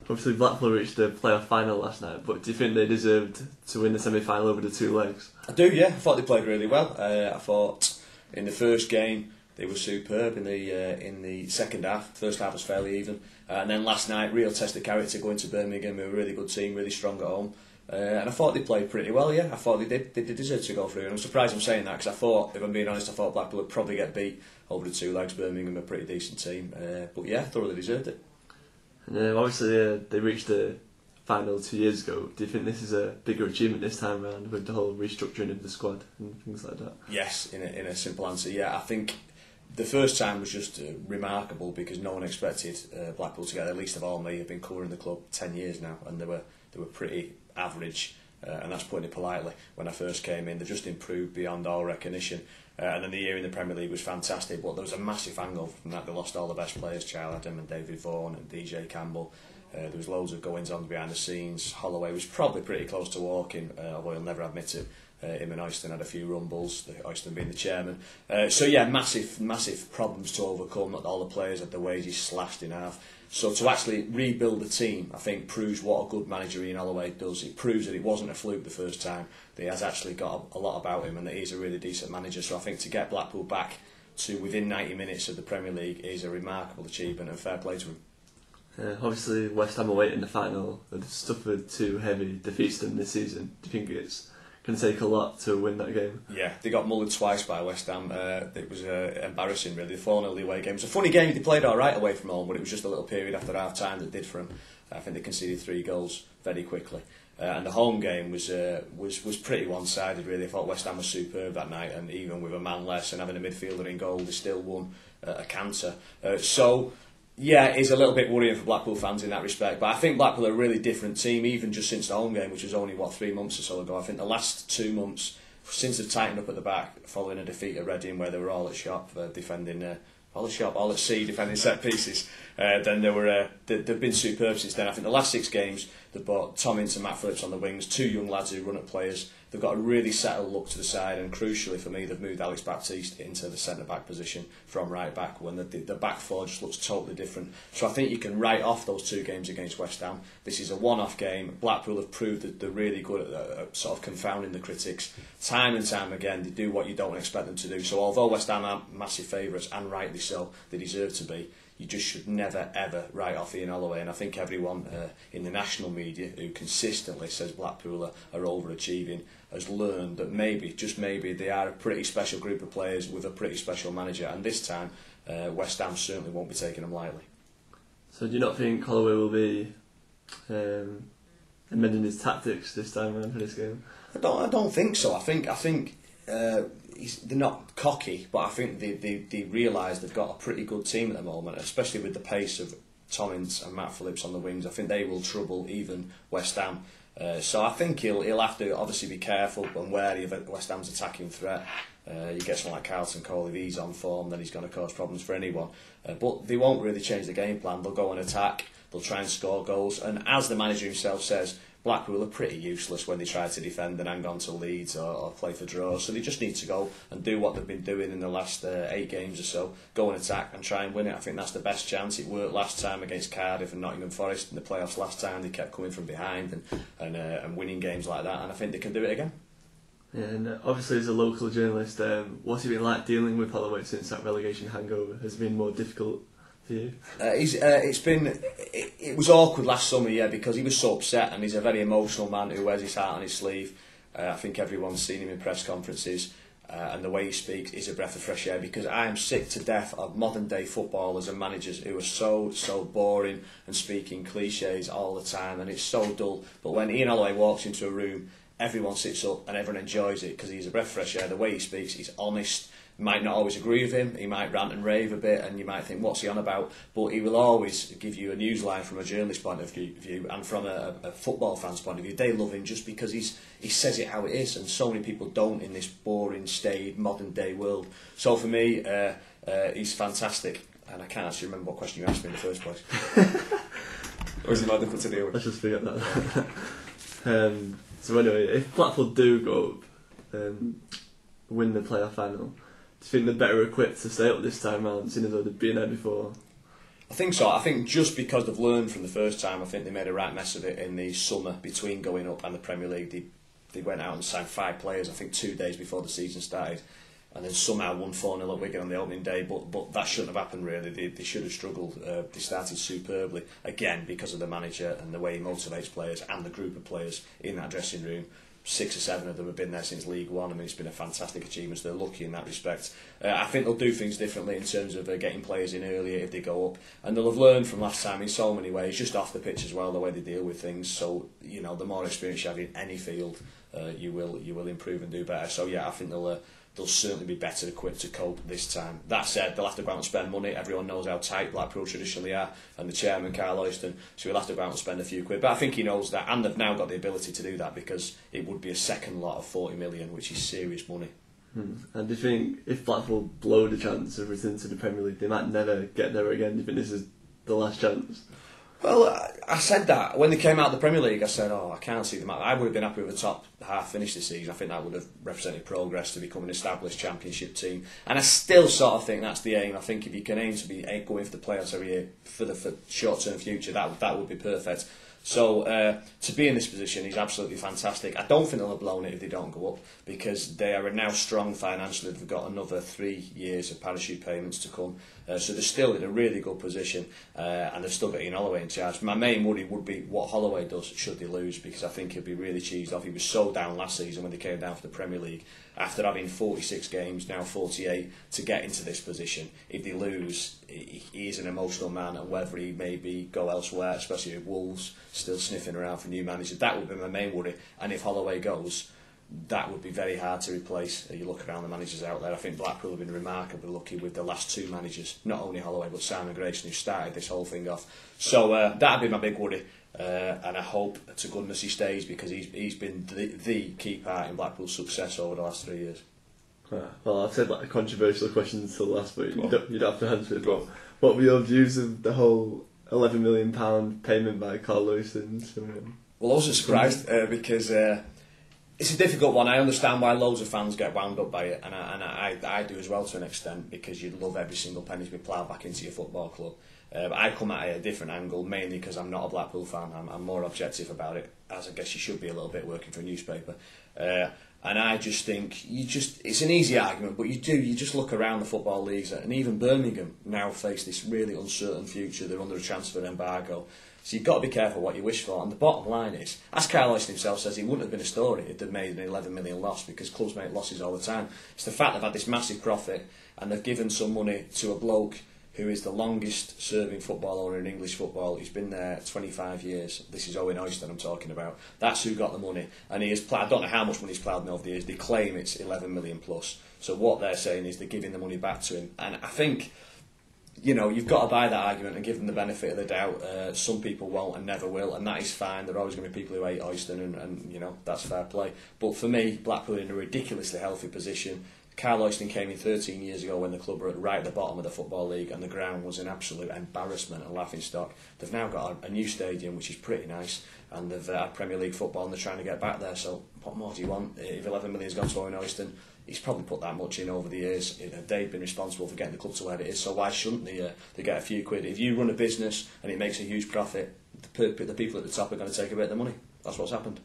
Obviously, Blackpool reached the playoff final last night, but do you think they deserved to win the semi-final over the two legs? I do, yeah. I thought they played really well. I thought in the first game they were superb. In the second half, first half was fairly even, and then last night, real test of character going to Birmingham. They were a really good team, really strong at home, and I thought they played pretty well. Yeah, I thought they did. They did deserve to go through, and I'm surprised I'm saying that because I thought, if I'm being honest, I thought Blackpool would probably get beat over the two legs. Birmingham, a pretty decent team, but yeah, thoroughly deserved it. Obviously, they reached the final 2 years ago. Do you think this is a bigger achievement this time around with the whole restructuring of the squad and things like that? Yes, in a simple answer, yeah. I think the first time was just remarkable because no one expected Blackpool to get there. Least of all me. I've been covering the club 10 years now, and they were pretty average, and that's putting it politely. When I first came in, they just improved beyond all recognition. And then the year in the Premier League was fantastic, but there was a massive hangover from that. They lost all the best players, Charles Adam and David Vaughan and DJ Campbell. There was loads of goings on behind the scenes. Holloway was probably pretty close to walking, although he'll never admit it. Him and Oyston had a few rumbles, Oyston being the chairman. So yeah, massive problems to overcome. Not all the players had their wages slashed in half. So to actually rebuild the team, I think proves what a good manager Ian Holloway does. It proves that it wasn't a fluke the first time. That he has actually got a lot about him and that he's a really decent manager. So I think to get Blackpool back to within 90 minutes of the Premier League is a remarkable achievement and fair play to him. Obviously, West Ham away in the final. They've suffered two heavy defeats them this season. Do you think it's going to take a lot to win that game? Yeah, they got mullered twice by West Ham. It was embarrassing, really. The 4-0 away game. It was a funny game. They played all right away from home, but it was just a little period after half time that did for them. I think they conceded 3 goals very quickly. And the home game was pretty one-sided, really. I thought West Ham was superb that night, and even with a man less and having a midfielder in goal, they still won a canter. So yeah, it's a little bit worrying for Blackpool fans in that respect. But I think Blackpool are a really different team, even just since the home game, which was only 3 months or so ago. I think the last 2 months, since they've tightened up at the back, following a defeat at Reading, where they were all at shop defending. All at sea, defending set pieces. Then they've been superb since then. I think the last 6 games they've brought Tom Ince and Matt Phillips on the wings, 2 young lads who run at players. They've got a really settled look to the side, and crucially for me, they've moved Alex Baptiste into the centre back position from right back when the back four just looks totally different. So I think you can write off those 2 games against West Ham. This is a one-off game. Blackpool have proved that they're really good at sort of confounding the critics. Time and time again, they do what you don't expect them to do. So although West Ham are massive favourites, and rightly so, they deserve to be, you just should never ever write off Ian Holloway. And I think everyone in the national media who consistently says Blackpool are overachieving has learned that maybe, just maybe, they are a pretty special group of players with a pretty special manager, and this time West Ham certainly won't be taking them lightly. So do you not think Holloway will be amending his tactics this time around for this game? I don't think so. I think they're not cocky, but I think they realise they've got a pretty good team at the moment, especially with the pace of Tom Ince and Matt Phillips on the wings. I think they will trouble even West Ham. So I think he'll have to obviously be careful and wary of West Ham's attacking threat. You get someone like Carlton Cole, if he's on form, then he's going to cause problems for anyone. But they won't really change the game plan. They'll go and attack, they'll try and score goals, and as the manager himself says, Blackpool are pretty useless when they try to defend and hang on to leads or play for draws. So they just need to go and do what they've been doing in the last 8 games or so. Go and attack and try and win it. I think that's the best chance. It worked last time against Cardiff and Nottingham Forest in the playoffs last time. They kept coming from behind and winning games like that. And I think they can do it again. Yeah, and obviously as a local journalist, what's it been like dealing with Holloway since that relegation hangover? Has it been more difficult for you? It was awkward last summer, yeah, because he was so upset, and he's a very emotional man who wears his heart on his sleeve. I think everyone's seen him in press conferences, and the way he speaks is a breath of fresh air, because I am sick to death of modern day footballers and managers who are so boring and speaking cliches all the time, and it's so dull. But when Ian Holloway walks into a room, everyone sits up and everyone enjoys it because he's a breath of fresh air. The way he speaks, he's honest. You might not always agree with him, he might rant and rave a bit, and you might think, what's he on about? But he will always give you a newsline from a journalist's point of view, and from a football fan's point of view. They love him just because he says it how it is, and so many people don't in this boring, staid, modern day world. So for me, he's fantastic, and I can't actually remember what question you asked me in the first place. Or is it more difficult to deal with? Let's just forget that. So anyway, if Blackpool do go up, win the playoff final, do you think they're better equipped to stay up this time round, seeing as though they've been there before? I think so. I think just because they've learned from the first time, I think they made a right mess of it in the summer between going up and the Premier League. They went out and signed 5 players, I think 2 days before the season started, and then somehow won 4-0 at Wigan on the opening day. But that shouldn't have happened, really. They should have struggled. They started superbly, again, because of the manager and the way he motivates players and the group of players in that dressing room. 6 or 7 of them have been there since League One. I mean, it's been a fantastic achievement, so they're lucky in that respect. I think they'll do things differently in terms of getting players in earlier if they go up, and they'll have learned from last time in so many ways, just off the pitch as well, the way they deal with things. So, you know, the more experience you have in any field, you will improve and do better. So yeah, I think they'll certainly be better equipped to cope this time. That said, they'll have to go out and spend money. Everyone knows how tight Blackpool traditionally are, and the chairman, Carl Oyston, so he'll have to go out and spend a few quid. But I think he knows that, and they've now got the ability to do that, because it would be a second lot of 40 million, which is serious money. And do you think if Blackpool blow the chance of returning to the Premier League, they might never get there again? Do you think this is the last chance? Well, I said that when they came out of the Premier League. I said, I can't see them out. I would have been happy with the top half finish this season. I think that would have represented progress to become an established Championship team. And I still sort of think that's the aim. I think if you can aim to be going for the playoffs every year for the short-term future, that would be perfect. So to be in this position is absolutely fantastic. I don't think they'll have blown it if they don't go up, because they are now strong financially. They've got another 3 years of parachute payments to come. So they're still in a really good position, and they've still got Ian Holloway in charge. My main worry would be what Holloway does should they lose, because I think he'll be really cheesed off. He was so down last season when they came down for the Premier League, after having 46 games, now 48, to get into this position. If they lose, he is an emotional man, and whether he maybe go elsewhere, especially with Wolves still sniffing around for new managers, that would be my main worry. And if Holloway goes, that would be very hard to replace. You look around the managers out there, I think Blackpool have been remarkably lucky with the last 2 managers, not only Holloway but Simon Grayson, who started this whole thing off. So that'd be my big worry, and I hope to goodness he stays, because he's been the key part in Blackpool's success over the last 3 years. Well, I've said like a controversial question until last week. You don't have to answer it. But what were your views of the whole £11 million payment by Carl Oyston? Well, I wasn't surprised because it's a difficult one. I understand why loads of fans get wound up by it, and I do as well to an extent, because you'd love every single penny to be ploughed back into your football club. But I come at it a different angle, mainly because I'm not a Blackpool fan. I'm more objective about it, as I guess you should be a little bit working for a newspaper. And I just think it's an easy argument, but you just look around the football leagues, and even Birmingham now face this really uncertain future. They're under a transfer embargo. So you've got to be careful what you wish for. And the bottom line is, as Carl Oyston himself says, it wouldn't have been a story if they'd made an 11 million loss, because clubs make losses all the time. It's the fact they've had this massive profit, and they've given some money to a bloke who is the longest serving football owner in English football. He's been there 25 years. This is Owen Oyston I'm talking about. That's who got the money. And he has I don't know how much money he's ploughed in over the years. They claim it's 11 million plus. So what they're saying is they're giving the money back to him. And I think, you've got to buy that argument and give them the benefit of the doubt. Some people won't and never will, and that is fine. There are always going to be people who hate Oyston, and that's fair play. But for me, Blackpool are in a ridiculously healthy position. Carl Oyston came in 13 years ago when the club were right at the bottom of the Football League, and the ground was an absolute embarrassment and laughingstock. They've now got a new stadium, which is pretty nice, and they've had Premier League football, and they're trying to get back there. So what more do you want? If 11 million's gone to Owen Oyston, he's probably put that much in over the years. They've been responsible for getting the club to where it is, so why shouldn't they get a few quid? If you run a business and it makes a huge profit, the people at the top are going to take a bit of the money. That's what's happened.